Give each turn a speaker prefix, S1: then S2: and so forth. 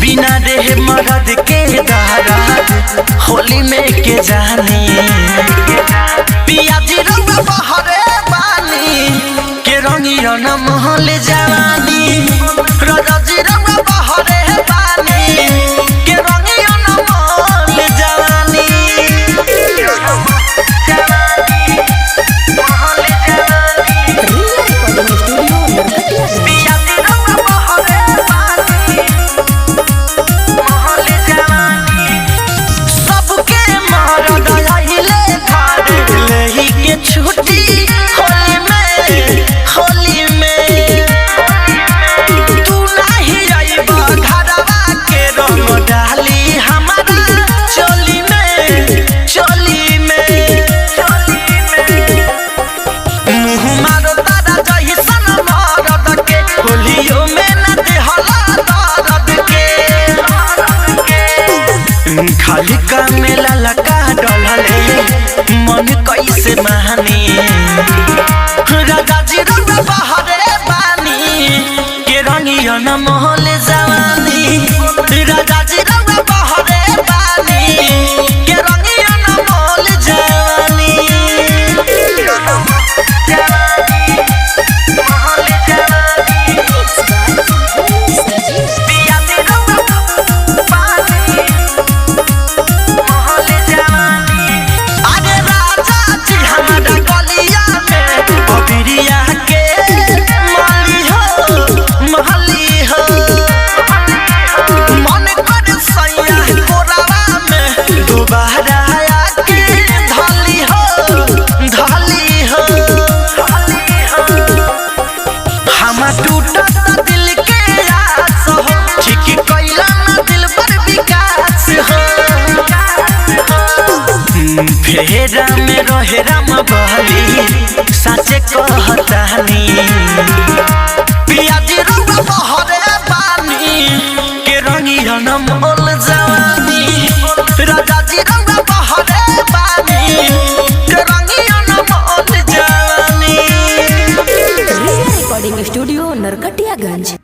S1: बिना रे मरद के दहराज होली में के जानी पियाजी रंग बहरे बानी के रंगिया न महल जवानी रजी रंग बहरे बानी के रंगिया न महल जवानी छुट्टी होली में तू नहीं आइबा घरवा के रंग डाली हमारा चोली में मुँह मारो तारा जहिसन मरद के होलियो में न देहला दर्द के खाली का मेला लगा डलले मन कैसे मानी राजा जी रंग बहरे बानी के रंगिया न महल जवानी राजा जी रंग बहरे बानी के रंगिया न महल जवानी फेरा में रहे राम बहली साचे कहतानी पियाजी रंग बहरे बानी के रंगिया न महल जवानी राजा जी रंग बहरे बानी के रंगिया न महल जवानी।
S2: Recording studio Narkatiaganj.